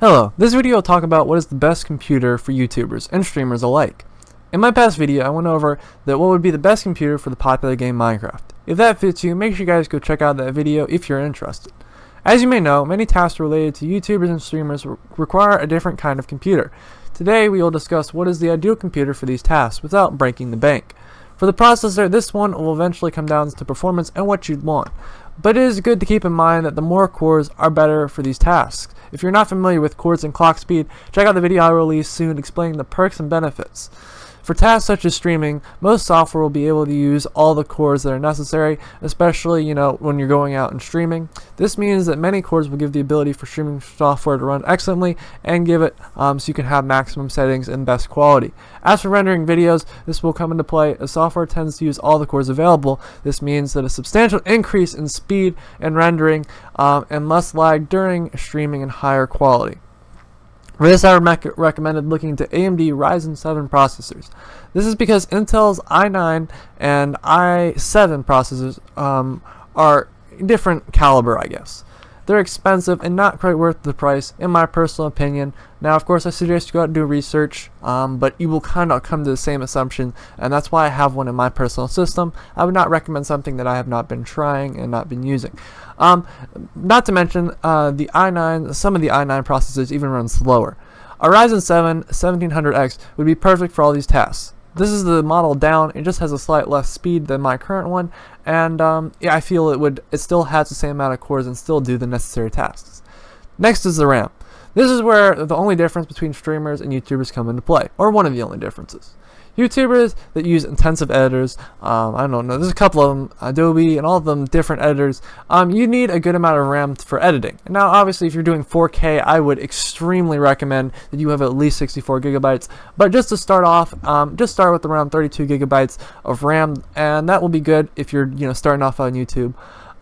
Hello, this video will talk about what is the best computer for YouTubers and streamers alike. In my past video, I went over what would be the best computer for the popular game Minecraft. If that fits you, make sure you guys go check out that video if you're interested. As you may know, many tasks related to YouTubers and streamers require a different kind of computer. Today, we will discuss what is the ideal computer for these tasks without breaking the bank. For the processor, this one will eventually come down to performance and what you'd want. But it is good to keep in mind that the more cores are better for these tasks. If you're not familiar with cores and clock speed, check out the video I will release soon explaining the perks and benefits. For tasks such as streaming, most software will be able to use all the cores that are necessary, especially when you're going out and streaming. This means that many cores will give the ability for streaming software to run excellently and give it so you can have maximum settings and best quality. As for rendering videos, this will come into play as software tends to use all the cores available. This means that a substantial increase in speed and rendering and less lag during streaming and higher quality. For this, I would recommend looking to AMD Ryzen 7 processors. This is because Intel's i9 and i7 processors are different caliber, I guess. They're expensive and not quite worth the price, in my personal opinion. Now, of course, I suggest you go out and do research, but you will kind of come to the same assumption, and that's why I have one in my personal system. I would not recommend something that I have not been trying and not been using. Not to mention, the i9, some of the i9 processors even run slower. A Ryzen 7 1700X would be perfect for all these tasks. This is the model down. It just has a slight less speed than my current one, and yeah, I feel it still has the same amount of cores and still do the necessary tasks. Next is the RAM. This is where the only difference between streamers and YouTubers come into play, or one of the only differences. YouTubers that use intensive editors, I don't know, there's a couple of them, Adobe and all of them different editors, you need a good amount of RAM for editing. And now obviously if you're doing 4K, I would extremely recommend that you have at least 64 gigabytes, but just to start off, just start with around 32 gigabytes of RAM, and that will be good if you're starting off on YouTube.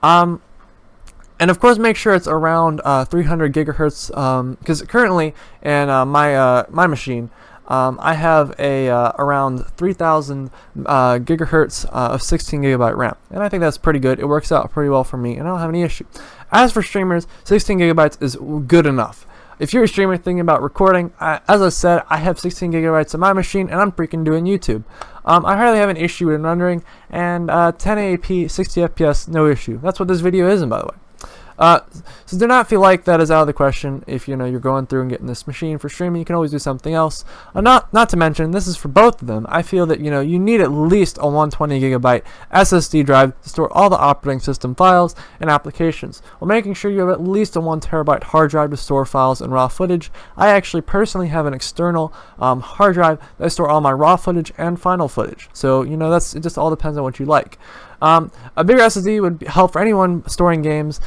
And of course, make sure it's around 300 gigahertz, because currently in my machine, I have a around 3000 gigahertz of 16 gigabyte RAM, and I think that's pretty good. It works out pretty well for me, and I don't have any issue. As for streamers, 16 gigabytes is good enough. If you're a streamer thinking about recording, as I said, I have 16 gigabytes on my machine, and I'm freaking doing YouTube. I hardly have an issue with rendering, and 1080p, 60 FPS, no issue. That's what this video is, by the way. So do not feel like that is out of the question. If you're going through and getting this machine for streaming, you can always do something else. Not to mention, this is for both of them. I feel that you need at least a 120 gigabyte SSD drive to store all the operating system files and applications, while making sure you have at least a 1 terabyte hard drive to store files and raw footage. I actually personally have an external hard drive that I store all my raw footage and final footage. So it just all depends on what you like. A bigger SSD would help for anyone storing games.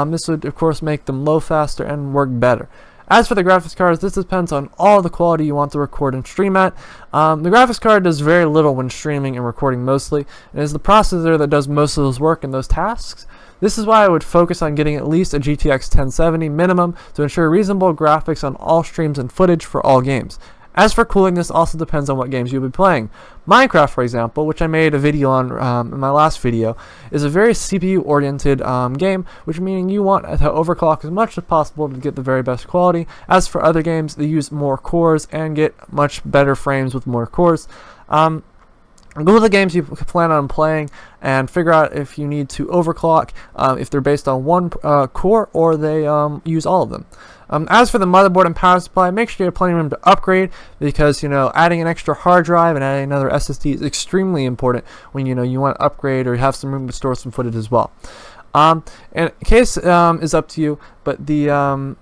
This would of course make them load faster and work better. As for the graphics cards, this depends on all the quality you want to record and stream at. The graphics card does very little when streaming and recording mostly, and is the processor that does most of those work and those tasks. This is why I would focus on getting at least a GTX 1070 minimum to ensure reasonable graphics on all streams and footage for all games. As for cooling, this also depends on what games you'll be playing. Minecraft, for example, which I made a video on in my last video, is a very CPU-oriented game, which meaning you want to overclock as much as possible to get the very best quality. As for other games, they use more cores and get much better frames with more cores. Go to the games you plan on playing and figure out if you need to overclock, if they're based on one core or they use all of them. As for the motherboard and power supply, make sure you have plenty of room to upgrade, because adding an extra hard drive and adding another SSD is extremely important when you want to upgrade or have some room to store some footage as well. And case is up to you, but the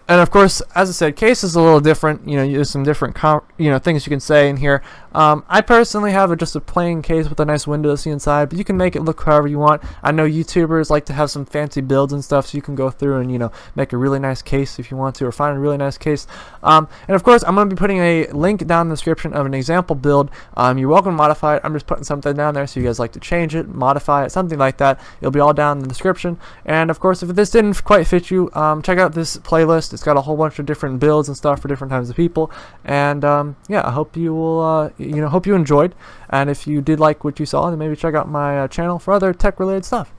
and of course, as I said, case is a little different. There's some different things you can say in here. I personally have just a plain case with a nice window to see inside, but you can make it look however you want. I know YouTubers like to have some fancy builds and stuff, so you can go through and make a really nice case if you want to, or find a really nice case. And of course, I'm going to be putting a link down in the description of an example build. You're welcome to modify it. I'm just putting something down there, so you guys like to change it, modify it, something like that. It'll be all down in the description. And of course, if this didn't quite fit you, check out this playlist. It's got a whole bunch of different builds and stuff for different types of people. And yeah, I hope you will hope you enjoyed, and if you did like what you saw, then maybe check out my channel for other tech related stuff.